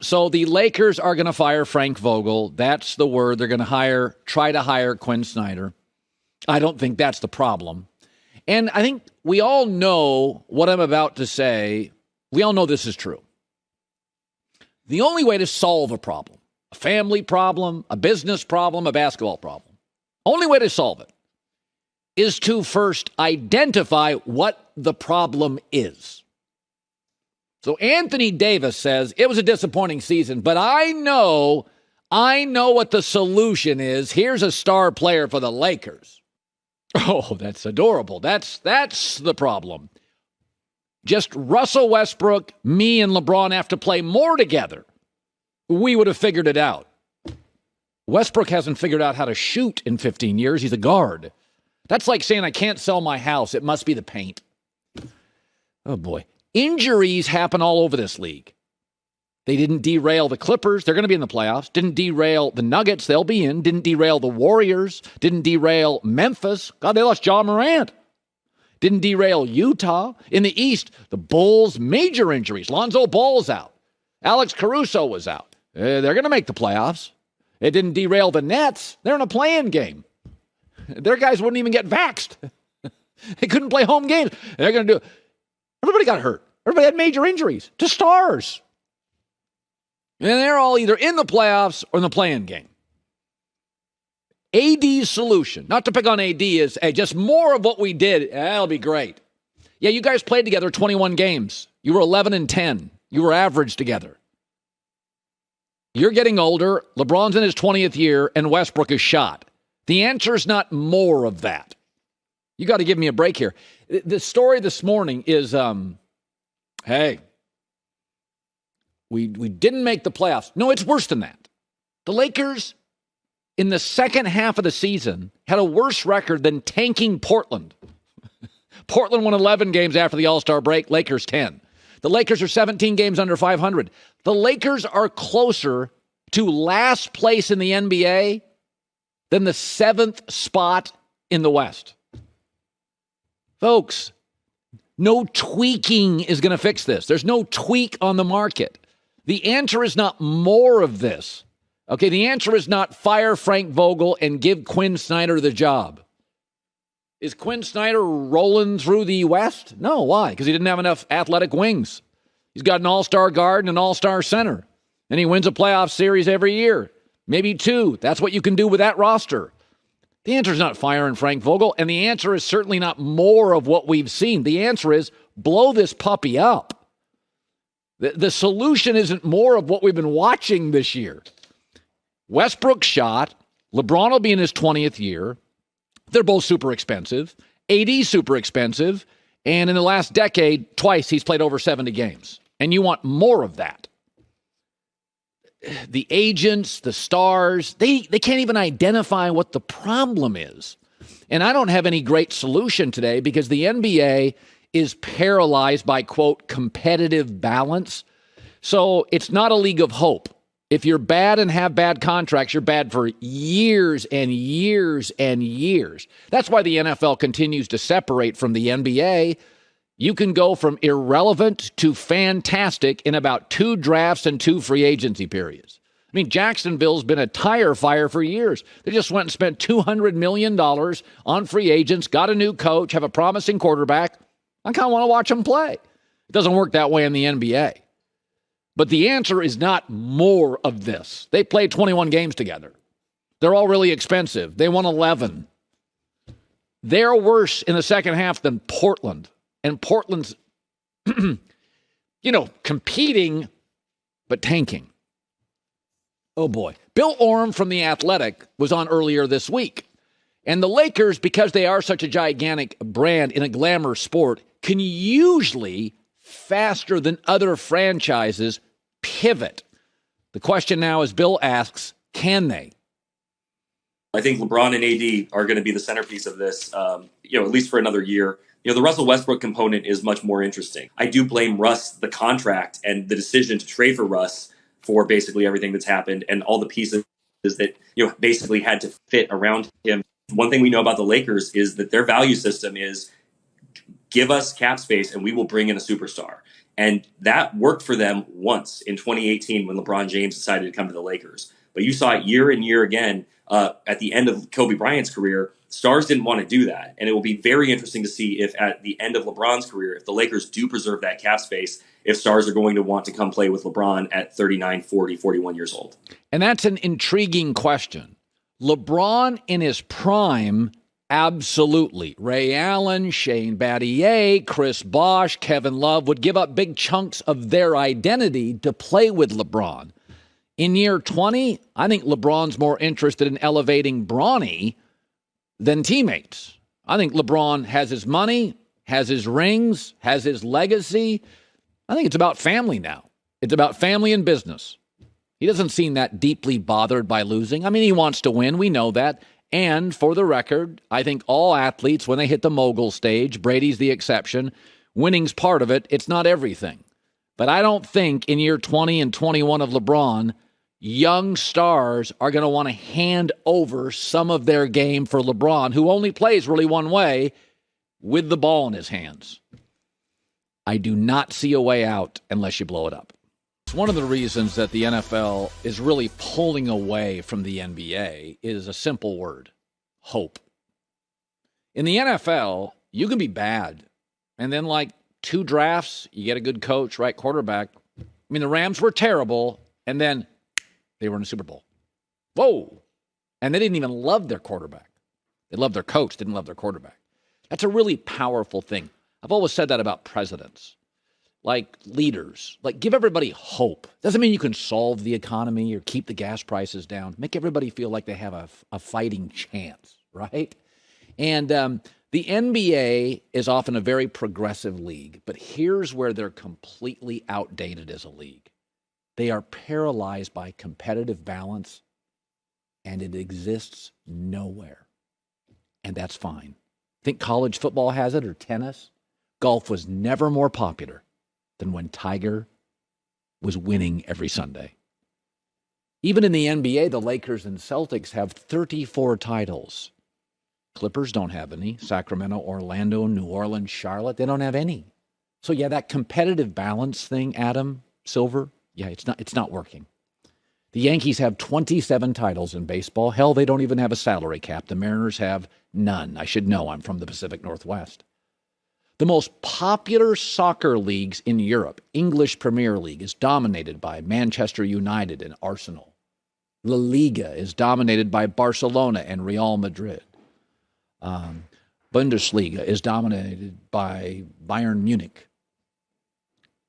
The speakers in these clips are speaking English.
So the Lakers are going to fire Frank Vogel. That's the word. They're going to try to hire Quinn Snyder. I don't think that's the problem. And I think we all know what I'm about to say. We all know this is true. The only way to solve a problem, a family problem, a business problem, a basketball problem, only way to solve it is to first identify what the problem is. So Anthony Davis says it was a disappointing season, but I know what the solution is. Here's a star player for the Lakers. Oh, that's adorable. That's the problem. Just Russell Westbrook, me, and LeBron have to play more together. We would have figured it out. Westbrook hasn't figured out how to shoot in 15 years. He's a guard. That's like saying I can't sell my house. It must be the paint. Oh, boy. Injuries happen all over this league. They didn't derail the Clippers. They're going to be in the playoffs. Didn't derail the Nuggets. They'll be in. Didn't derail the Warriors. Didn't derail Memphis. God, they lost Ja Morant. Didn't derail Utah. In the East, the Bulls, major injuries. Lonzo Ball's out. Alex Caruso was out. They're going to make the playoffs. It didn't derail the Nets. They're in a play-in game. Their guys wouldn't even get vaxxed. They couldn't play home games. They're going to do it. Everybody got hurt. Everybody had major injuries to stars. And they're all either in the playoffs or in the play-in game. AD's solution, not to pick on AD, is hey, just more of what we did. That'll be great. Yeah, you guys played together 21 games. You were 11-10. You were average together. You're getting older. LeBron's in his 20th year, and Westbrook is shot. The answer is not more of that. You got to give me a break here. The story this morning is, hey, we didn't make the playoffs. No, it's worse than that. The Lakers, in the second half of the season, had a worse record than tanking Portland. Portland won 11 games after the All-Star break, Lakers 10. The Lakers are 17 games under 500. The Lakers are closer to last place in the NBA than the 7th spot in the West. Folks, no tweaking is going to fix this. There's no tweak on the market. The answer is not more of this. Okay, the answer is not fire Frank Vogel and give Quinn Snyder the job. Is Quinn Snyder rolling through the West? No, why? Because he didn't have enough athletic wings. He's got an all-star guard and an all-star center. And he wins a playoff series every year. Maybe 2. That's what you can do with that roster. The answer is not firing Frank Vogel, and the answer is certainly not more of what we've seen. The answer is blow this puppy up. The solution isn't more of what we've been watching this year. Westbrook shot. LeBron will be in his 20th year. They're both super expensive. AD's super expensive. And in the last decade, twice he's played over 70 games. And you want more of that. The agents, the stars, they can't even identify what the problem is. And I don't have any great solution today because the NBA is paralyzed by, quote, competitive balance. So it's not a league of hope. If you're bad and have bad contracts, you're bad for years and years and years. That's why the NFL continues to separate from the NBA. You can go from irrelevant to fantastic in about 2 drafts and 2 free agency periods. I mean, Jacksonville's been a tire fire for years. They just went and spent $200 million on free agents, got a new coach, have a promising quarterback. I kind of want to watch them play. It doesn't work that way in the NBA. But the answer is not more of this. They played 21 games together. They're all really expensive. They won 11. They're worse in the second half than Portland. And Portland's, competing, but tanking. Oh, boy. Bill Oram from The Athletic was on earlier this week. And the Lakers, because they are such a gigantic brand in a glamour sport, can usually, faster than other franchises, pivot. The question now, as Bill asks, can they? I think LeBron and AD are going to be the centerpiece of this, at least for another year. The Russell Westbrook component is much more interesting. I do blame Russ, the contract, and the decision to trade for Russ for basically everything that's happened and all the pieces that, basically had to fit around him. One thing we know about the Lakers is that their value system is give us cap space and we will bring in a superstar. And that worked for them once in 2018 when LeBron James decided to come to the Lakers. But you saw it year and year again at the end of Kobe Bryant's career. Stars didn't want to do that. And it will be very interesting to see if at the end of LeBron's career, if the Lakers do preserve that cap space, if stars are going to want to come play with LeBron at 39, 40, 41 years old. And that's an intriguing question. LeBron in his prime, absolutely. Ray Allen, Shane Battier, Chris Bosh, Kevin Love would give up big chunks of their identity to play with LeBron. In year 20, I think LeBron's more interested in elevating Bronny than teammates. I think LeBron has his money, has his rings, has his legacy. I think it's about family now. It's about family and business. He doesn't seem that deeply bothered by losing. I mean, he wants to win. We know that. And for the record, I think all athletes, when they hit the mogul stage, Brady's the exception, winning's part of it. It's not everything. But I don't think in year 20 and 21 of LeBron, young stars are going to want to hand over some of their game for LeBron, who only plays really one way, with the ball in his hands. I do not see a way out unless you blow it up. It's one of the reasons that the NFL is really pulling away from the NBA is a simple word: hope. In the NFL, you can be bad, and then like 2 drafts, you get a good coach, right quarterback. I mean, the Rams were terrible, and then they were in a Super Bowl. Whoa. And they didn't even love their quarterback. They loved their coach, didn't love their quarterback. That's a really powerful thing. I've always said that about presidents, like leaders. Like, give everybody hope. Doesn't mean you can solve the economy or keep the gas prices down. Make everybody feel like they have a fighting chance, right? And the NBA is often a very progressive league, but here's where they're completely outdated as a league. They are paralyzed by competitive balance, and it exists nowhere. And that's fine. Think college football has it, or tennis? Golf was never more popular than when Tiger was winning every Sunday. Even in the NBA, the Lakers and Celtics have 34 titles. Clippers don't have any. Sacramento, Orlando, New Orleans, Charlotte, they don't have any. So yeah, that competitive balance thing, Adam Silver, yeah, it's not working. The Yankees have 27 titles in baseball. Hell, they don't even have a salary cap. The Mariners have none. I should know. I'm from the Pacific Northwest. The most popular soccer leagues in Europe, English Premier League, is dominated by Manchester United and Arsenal. La Liga is dominated by Barcelona and Real Madrid. Bundesliga is dominated by Bayern Munich.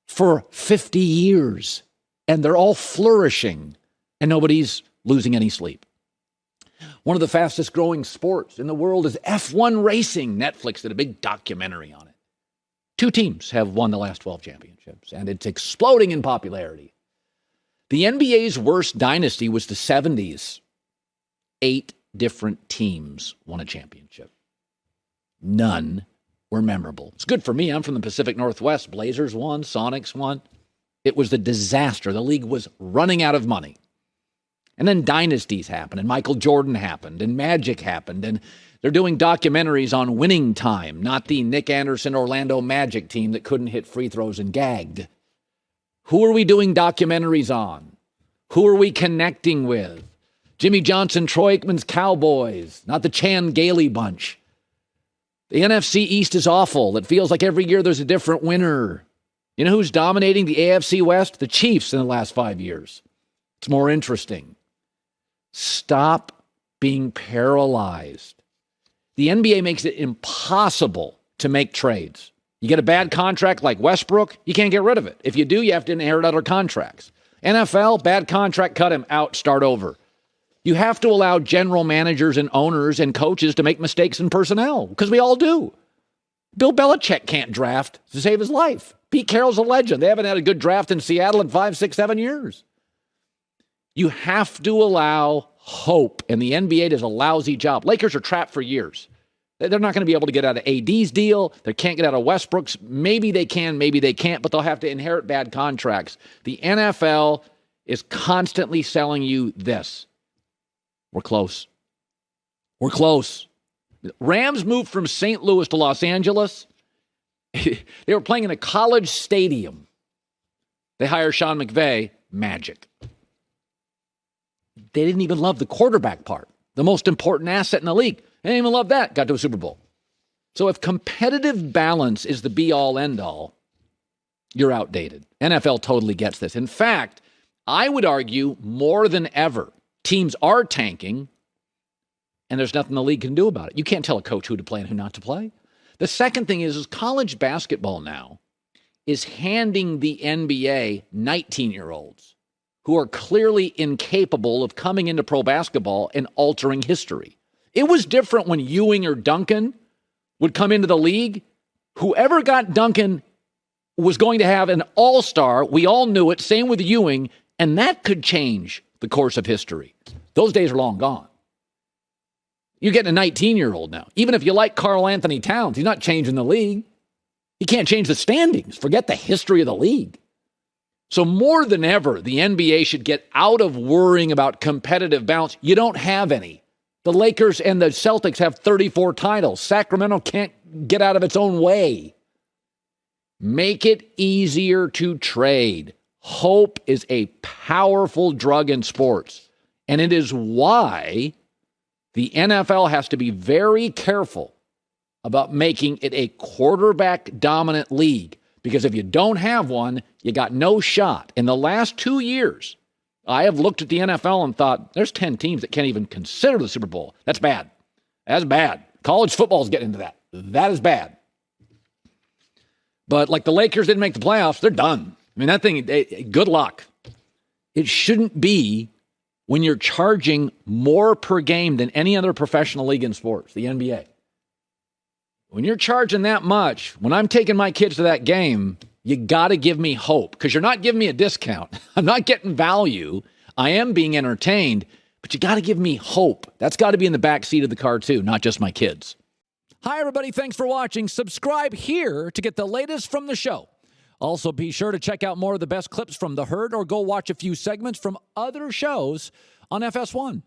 For 50 years. And they're all flourishing, and nobody's losing any sleep. One of the fastest growing sports in the world is F1 racing. Netflix did a big documentary on it. 2 teams have won the last 12 championships, and it's exploding in popularity. The NBA's worst dynasty was the 70s. 8 different teams won a championship. None were memorable. It's good for me. I'm from the Pacific Northwest. Blazers won, Sonics won. It was a disaster. The league was running out of money. And then dynasties happened, and Michael Jordan happened, and Magic happened, and they're doing documentaries on winning time, not the Nick Anderson Orlando Magic team that couldn't hit free throws and gagged. Who are we doing documentaries on? Who are we connecting with? Jimmy Johnson, Troy Aikman's Cowboys, not the Chan Gailey bunch. The NFC East is awful. It feels like every year there's a different winner. You know who's dominating the AFC West? The Chiefs in the last 5 years. It's more interesting. Stop being paralyzed. The NBA makes it impossible to make trades. You get a bad contract like Westbrook, you can't get rid of it. If you do, you have to inherit other contracts. NFL, bad contract, cut him out, start over. You have to allow general managers and owners and coaches to make mistakes in personnel, because we all do. Bill Belichick can't draft to save his life. Pete Carroll's a legend. They haven't had a good draft in Seattle in 5, 6, 7 years. You have to allow hope, and the NBA does a lousy job. Lakers are trapped for years. They're not going to be able to get out of AD's deal. They can't get out of Westbrook's. Maybe they can, maybe they can't, but they'll have to inherit bad contracts. The NFL is constantly selling you this. We're close. We're close. Rams moved from St. Louis to Los Angeles. They were playing in a college stadium. They hire Sean McVay, magic. They didn't even love the quarterback part, the most important asset in the league. They didn't even love that. Got to a Super Bowl. So if competitive balance is the be-all, end-all, you're outdated. NFL totally gets this. In fact, I would argue more than ever, teams are tanking, and there's nothing the league can do about it. You can't tell a coach who to play and who not to play. The second thing is college basketball now is handing the NBA 19-year-olds who are clearly incapable of coming into pro basketball and altering history. It was different when Ewing or Duncan would come into the league. Whoever got Duncan was going to have an all-star. We all knew it. Same with Ewing. And that could change the course of history. Those days are long gone. You're getting a 19-year-old now. Even if you like Karl Anthony Towns, he's not changing the league. He can't change the standings. Forget the history of the league. So more than ever, the NBA should get out of worrying about competitive balance. You don't have any. The Lakers and the Celtics have 34 titles. Sacramento can't get out of its own way. Make it easier to trade. Hope is a powerful drug in sports. And it is why the NFL has to be very careful about making it a quarterback-dominant league. Because if you don't have one, you got no shot. In the last 2 years, I have looked at the NFL and thought, there's 10 teams that can't even consider the Super Bowl. That's bad. That's bad. College football is getting into that. That is bad. But like the Lakers didn't make the playoffs, they're done. I mean, that thing, good luck. It shouldn't be when you're charging more per game than any other professional league in sports, the NBA. When you're charging that much, when I'm taking my kids to that game, you got to give me hope because you're not giving me a discount. I'm not getting value. I am being entertained, but you got to give me hope. That's got to be in the back seat of the car too, not just my kids. Hi, everybody. Thanks for watching. Subscribe here to get the latest from the show. Also, be sure to check out more of the best clips from The Herd or go watch a few segments from other shows on FS1.